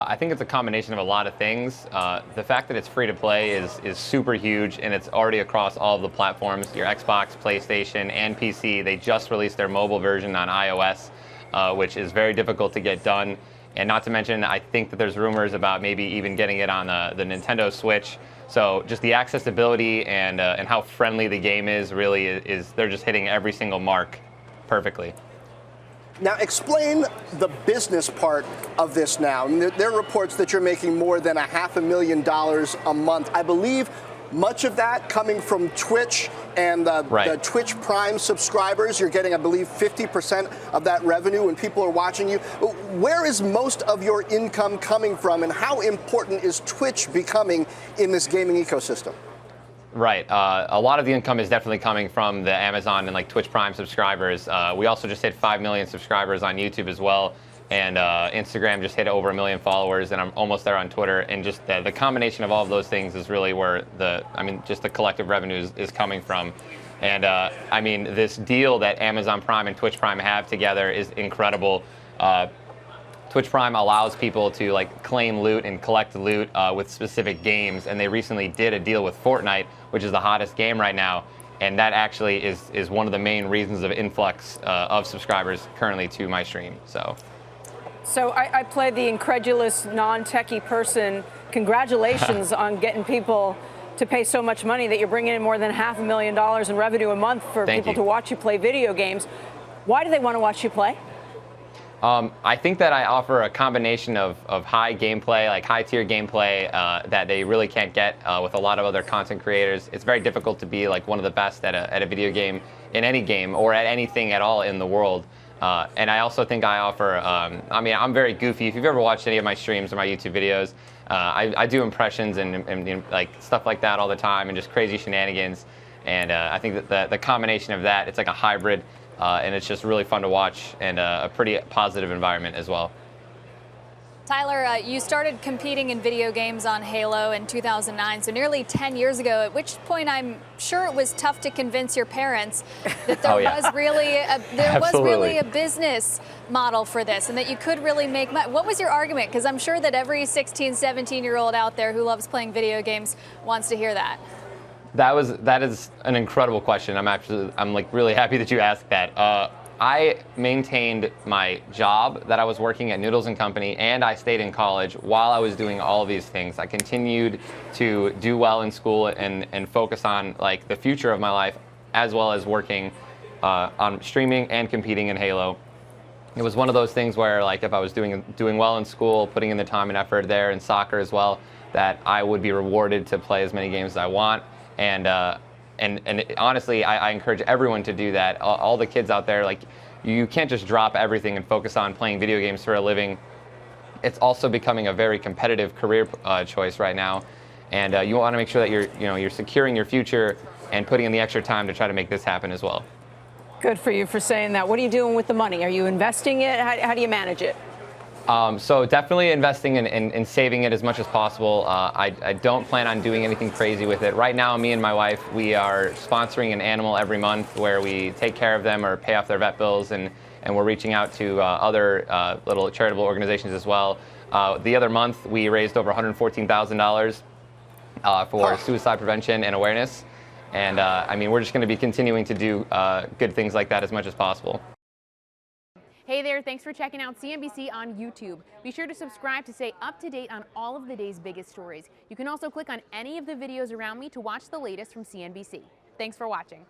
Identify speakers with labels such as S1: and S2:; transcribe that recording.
S1: I think it's a combination of a lot of things. The fact that it's free to play is super huge, and it's already across all of the platforms, your Xbox, PlayStation, and PC. They just released their mobile version on iOS, which is very difficult to get done. And not to mention, I think that there's rumors about maybe even getting it on the Nintendo Switch. So just the accessibility and how friendly the game is really is they're just hitting every single mark perfectly.
S2: Now, explain the business part of this now. I mean, there are reports that you're making more than $500,000 a month. I believe much of that coming from Twitch and the Twitch Prime subscribers. You're getting, I believe, 50% of that revenue when people are watching you. Where is most of your income coming from, and how important is Twitch becoming in this gaming ecosystem?
S1: Right. A lot of the income is definitely coming from the Amazon and like Twitch Prime subscribers. We also just hit 5 million subscribers on YouTube as well. And Instagram just hit over 1 million followers, and I'm almost there on Twitter. And just the combination of all of those things is really where just the collective revenue is coming from. And I mean, this deal that Amazon Prime and Twitch Prime have together is incredible. Twitch Prime allows people to like claim loot and collect loot with specific games, and they recently did a deal with Fortnite, which is the hottest game right now, and that actually is one of the main reasons of influx of subscribers currently to my stream.
S3: So I play the incredulous, non-techie person. Congratulations on getting people to pay so much money that you're bringing in more than $500,000 in revenue a month for people to watch you play video games. Why do they want to watch you play?
S1: I think that I offer a combination of high gameplay, like high-tier gameplay that they really can't get with a lot of other content creators. It's very difficult to be like one of the best at a video game, in any game, or at anything at all in the world. And I also think I offer, I mean, I'm very goofy. If you've ever watched any of my streams or my YouTube videos, I do impressions and like stuff like that all the time, and just crazy shenanigans. And I think that the combination of that, it's like a hybrid. And it's just really fun to watch, and a pretty positive environment as well.
S4: Tyler, you started competing in video games on Halo in 2009, so nearly 10 years ago, at which point I'm sure it was tough to convince your parents that there was really a business model for this, and that you could really make money. What was your argument? Because I'm sure that every 16, 17-year-old out there who loves playing video games wants to hear that.
S1: That is an incredible question. I'm like really happy that you asked that. I maintained my job that I was working at Noodles & Company, and I stayed in college while I was doing all of these things. I continued to do well in school and focus on like the future of my life, as well as working on streaming and competing in Halo. It was one of those things where like if I was doing well in school, putting in the time and effort there, in soccer as well, that I would be rewarded to play as many games as I want. And honestly, I encourage everyone to do that. All the kids out there, like, you can't just drop everything and focus on playing video games for a living. It's also becoming a very competitive career choice right now, and you want to make sure that you're securing your future and putting in the extra time to try to make this happen as well.
S3: Good for you for saying that. What are you doing with the money? Are you investing it? How do you manage it?
S1: So definitely investing in saving it as much as possible. I don't plan on doing anything crazy with it. Right now, me and my wife, we are sponsoring an animal every month where we take care of them or pay off their vet bills, and we're reaching out to other little charitable organizations as well. The other month, we raised over $114,000 for suicide prevention and awareness. And I mean, we're just going to be continuing to do good things like that as much as possible.
S5: Hey there, thanks for checking out CNBC on YouTube. Be sure to subscribe to stay up to date on all of the day's biggest stories. You can also click on any of the videos around me to watch the latest from CNBC. Thanks for watching.